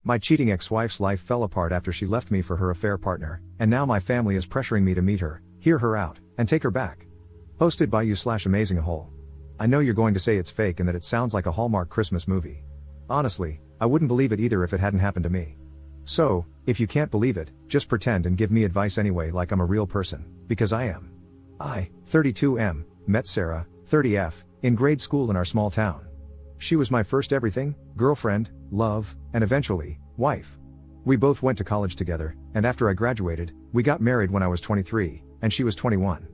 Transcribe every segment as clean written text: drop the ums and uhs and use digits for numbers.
My cheating ex-wife's life fell apart after she left me for her affair partner, and now my family is pressuring me to meet her, hear her out, and take her back. Posted by you/AmazingAhole. I know you're going to say it's fake and that it sounds like a Hallmark Christmas movie. Honestly, I wouldn't believe it either if it hadn't happened to me. So, if you can't believe it, just pretend and give me advice anyway like I'm a real person, because I am. I, 32M, met Sarah, 30F, in grade school in our small town. She was my first everything, girlfriend, love, and eventually, wife. We both went to college together, and after I graduated, we got married when I was 23, and she was 21.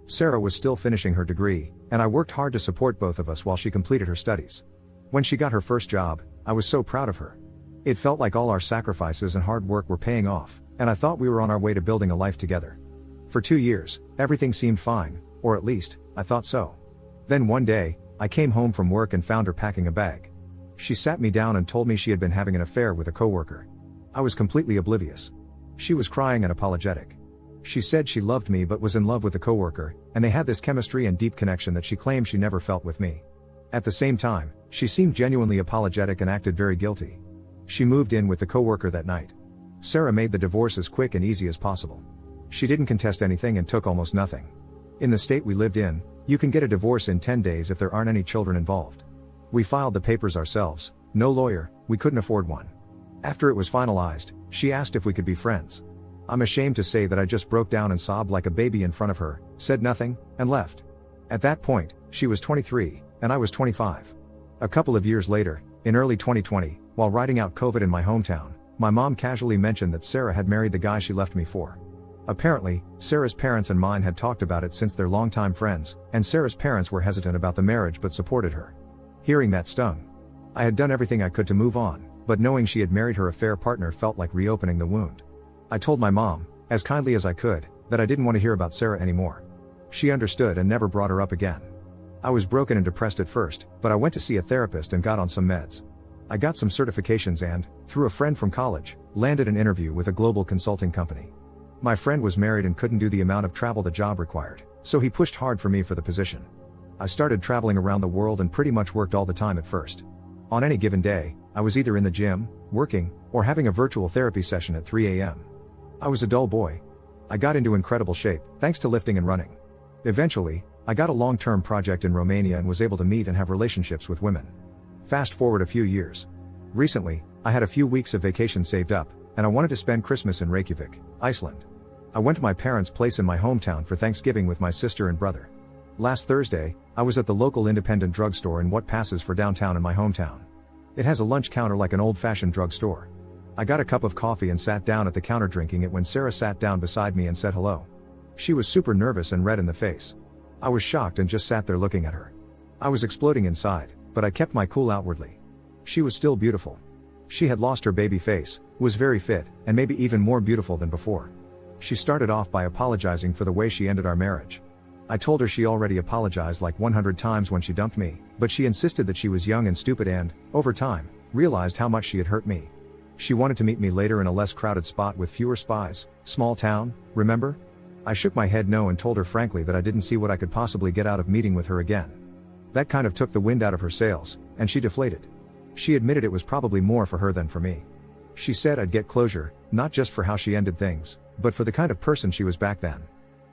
Sarah was still finishing her degree, and I worked hard to support both of us while she completed her studies. When she got her first job, I was so proud of her. It felt like all our sacrifices and hard work were paying off, and I thought we were on our way to building a life together. For 2 years, everything seemed fine, or at least, I thought so. Then one day, I came home from work and found her packing a bag. She sat me down and told me she had been having an affair with a coworker. I was completely oblivious. She was crying and apologetic. She said she loved me but was in love with the coworker, and they had this chemistry and deep connection that she claimed she never felt with me. At the same time, she seemed genuinely apologetic and acted very guilty. She moved in with the coworker that night. Sarah made the divorce as quick and easy as possible. She didn't contest anything and took almost nothing. In the state we lived in, you can get a divorce in 10 days if there aren't any children involved. We filed the papers ourselves, no lawyer, we couldn't afford one. After it was finalized, she asked if we could be friends. I'm ashamed to say that I just broke down and sobbed like a baby in front of her, said nothing, and left. At that point, she was 23, and I was 25. A couple of years later, in early 2020, while riding out COVID in my hometown, my mom casually mentioned that Sarah had married the guy she left me for. Apparently, Sarah's parents and mine had talked about it since they're longtime friends, and Sarah's parents were hesitant about the marriage but supported her. Hearing that stung. I had done everything I could to move on, but knowing she had married her affair partner felt like reopening the wound. I told my mom, as kindly as I could, that I didn't want to hear about Sarah anymore. She understood and never brought her up again. I was broken and depressed at first, but I went to see a therapist and got on some meds. I got some certifications and, through a friend from college, landed an interview with a global consulting company. My friend was married and couldn't do the amount of travel the job required, so he pushed hard for me for the position. I started traveling around the world and pretty much worked all the time at first. On any given day, I was either in the gym, working, or having a virtual therapy session at 3 a.m. I was a dull boy. I got into incredible shape, thanks to lifting and running. Eventually, I got a long-term project in Romania and was able to meet and have relationships with women. Fast forward a few years. Recently, I had a few weeks of vacation saved up, and I wanted to spend Christmas in Reykjavik, Iceland. I went to my parents' place in my hometown for Thanksgiving with my sister and brother. Last Thursday, I was at the local independent drugstore in what passes for downtown in my hometown. It has a lunch counter like an old-fashioned drugstore. I got a cup of coffee and sat down at the counter drinking it when Sarah sat down beside me and said hello. She was super nervous and red in the face. I was shocked and just sat there looking at her. I was exploding inside, but I kept my cool outwardly. She was still beautiful. She had lost her baby face, was very fit, and maybe even more beautiful than before. She started off by apologizing for the way she ended our marriage. I told her she already apologized like 100 times when she dumped me, but she insisted that she was young and stupid and, over time, realized how much she had hurt me. She wanted to meet me later in a less crowded spot with fewer spies, small town, remember? I shook my head no and told her frankly that I didn't see what I could possibly get out of meeting with her again. That kind of took the wind out of her sails, and she deflated. She admitted it was probably more for her than for me. She said I'd get closure, not just for how she ended things, but for the kind of person she was back then.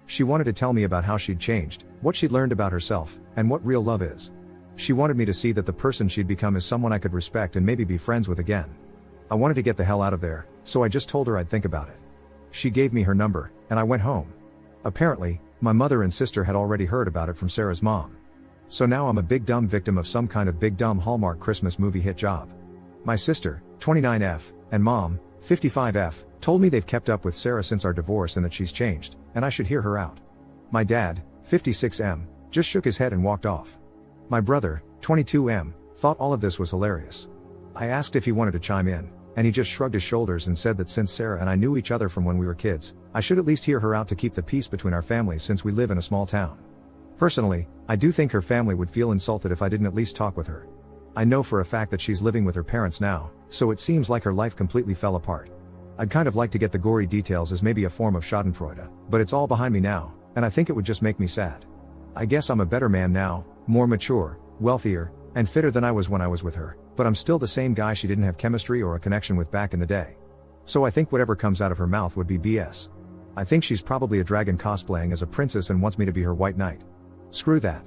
She wanted to tell me about how she'd changed, what she'd learned about herself, and what real love is. She wanted me to see that the person she'd become is someone I could respect and maybe be friends with again. I wanted to get the hell out of there, so I just told her I'd think about it. She gave me her number, and I went home. Apparently, my mother and sister had already heard about it from Sarah's mom. So now I'm a big dumb victim of some kind of big dumb Hallmark Christmas movie hit job. My sister, 29F, and mom, 55F, told me they've kept up with Sarah since our divorce and that she's changed, and I should hear her out. My dad, 56M, just shook his head and walked off. My brother, 22M, thought all of this was hilarious. I asked if he wanted to chime in, and he just shrugged his shoulders and said that since Sarah and I knew each other from when we were kids, I should at least hear her out to keep the peace between our families since we live in a small town. Personally, I do think her family would feel insulted if I didn't at least talk with her. I know for a fact that she's living with her parents now, so it seems like her life completely fell apart. I'd kind of like to get the gory details as maybe a form of schadenfreude, but it's all behind me now, and I think it would just make me sad. I guess I'm a better man now, more mature, wealthier, and fitter than I was when I was with her, But I'm still the same guy she didn't have chemistry or a connection with back in the day. So I think whatever comes out of her mouth would be BS. I think she's probably a dragon cosplaying as a princess and wants me to be her white knight. Screw that.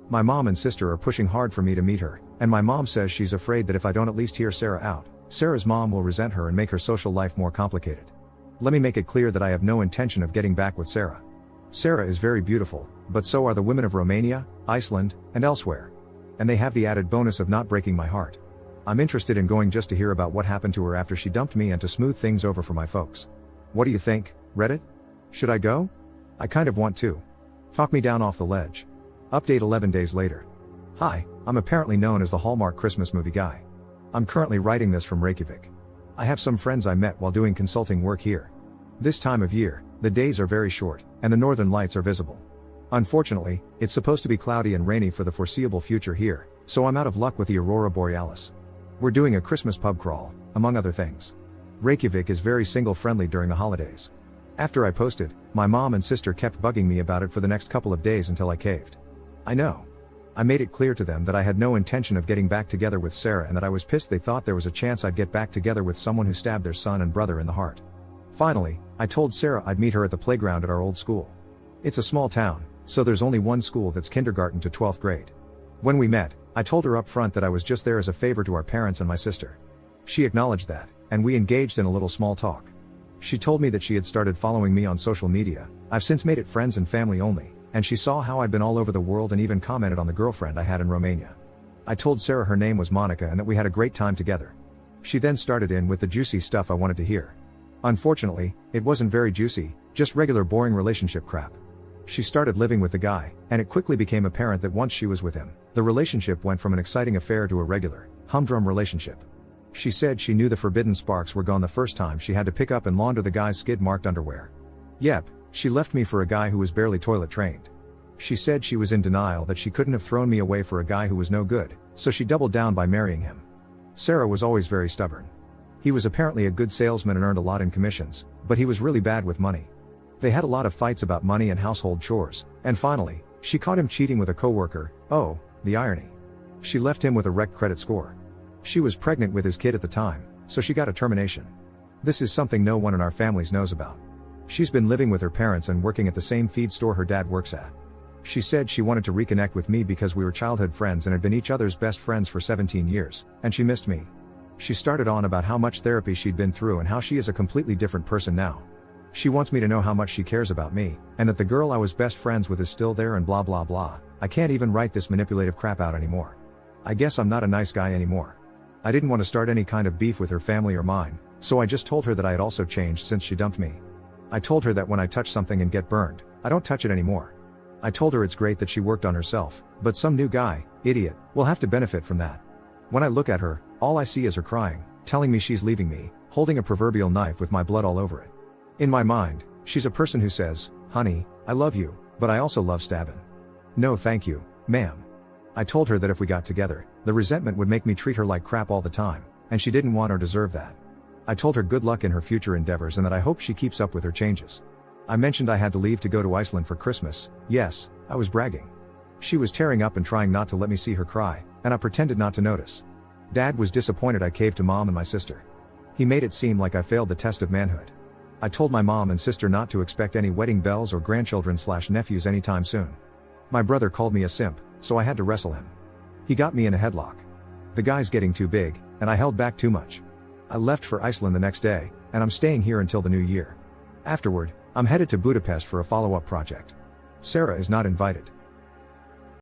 My mom and sister are pushing hard for me to meet her, and my mom says she's afraid that if I don't at least hear Sarah out, Sarah's mom will resent her and make her social life more complicated. Let me make it clear that I have no intention of getting back with Sarah. Sarah is very beautiful, but so are the women of Romania, Iceland, and elsewhere. And they have the added bonus of not breaking my heart. I'm interested in going just to hear about what happened to her after she dumped me and to smooth things over for my folks. What do you think, Reddit? Should I go? I kind of want to. Talk me down off the ledge. Update 11 days later. Hi, I'm apparently known as the Hallmark Christmas movie guy. I'm currently writing this from Reykjavik. I have some friends I met while doing consulting work here. This time of year, the days are very short, and the northern lights are visible. Unfortunately, it's supposed to be cloudy and rainy for the foreseeable future here, so I'm out of luck with the Aurora Borealis. We're doing a Christmas pub crawl, among other things. Reykjavik is very single-friendly during the holidays. After I posted, my mom and sister kept bugging me about it for the next couple of days until I caved. I know. I made it clear to them that I had no intention of getting back together with Sarah and that I was pissed they thought there was a chance I'd get back together with someone who stabbed their son and brother in the heart. Finally, I told Sarah I'd meet her at the playground at our old school. It's a small town, so there's only one school that's kindergarten to 12th grade. When we met, I told her up front that I was just there as a favor to our parents and my sister. She acknowledged that, and we engaged in a little small talk. She told me that she had started following me on social media. I've since made it friends and family only, and she saw how I'd been all over the world and even commented on the girlfriend I had in Romania. I told Sarah her name was Monica and that we had a great time together. She then started in with the juicy stuff I wanted to hear. Unfortunately, it wasn't very juicy, just regular boring relationship crap. She started living with the guy, and it quickly became apparent that once she was with him, the relationship went from an exciting affair to a regular, humdrum relationship. She said she knew the forbidden sparks were gone the first time she had to pick up and launder the guy's skid-marked underwear. Yep, she left me for a guy who was barely toilet trained. She said she was in denial that she couldn't have thrown me away for a guy who was no good, so she doubled down by marrying him. Sarah was always very stubborn. He was apparently a good salesman and earned a lot in commissions, but he was really bad with money. They had a lot of fights about money and household chores, and finally, she caught him cheating with a coworker. Oh, the irony. She left him with a wrecked credit score. She was pregnant with his kid at the time, so she got a termination. This is something no one in our families knows about. She's been living with her parents and working at the same feed store her dad works at. She said she wanted to reconnect with me because we were childhood friends and had been each other's best friends for 17 years, and she missed me. She started on about how much therapy she'd been through and how she is a completely different person now. She wants me to know how much she cares about me, and that the girl I was best friends with is still there and blah blah blah. I can't even write this manipulative crap out anymore. I guess I'm not a nice guy anymore. I didn't want to start any kind of beef with her family or mine, so I just told her that I had also changed since she dumped me. I told her that when I touch something and get burned, I don't touch it anymore. I told her it's great that she worked on herself, but some new guy, idiot, will have to benefit from that. When I look at her, all I see is her crying, telling me she's leaving me, holding a proverbial knife with my blood all over it. In my mind, she's a person who says, "Honey, I love you, but I also love stabbing." No thank you, ma'am. I told her that if we got together, the resentment would make me treat her like crap all the time, and she didn't want or deserve that. I told her good luck in her future endeavors and that I hope she keeps up with her changes. I mentioned I had to leave to go to Iceland for Christmas. Yes, I was bragging. She was tearing up and trying not to let me see her cry, and I pretended not to notice. Dad was disappointed I caved to Mom and my sister. He made it seem like I failed the test of manhood. I told my mom and sister not to expect any wedding bells or grandchildren/nephews anytime soon. My brother called me a simp, so I had to wrestle him. He got me in a headlock. The guy's getting too big, and I held back too much. I left for Iceland the next day, and I'm staying here until the new year. Afterward, I'm headed to Budapest for a follow-up project. Sarah is not invited.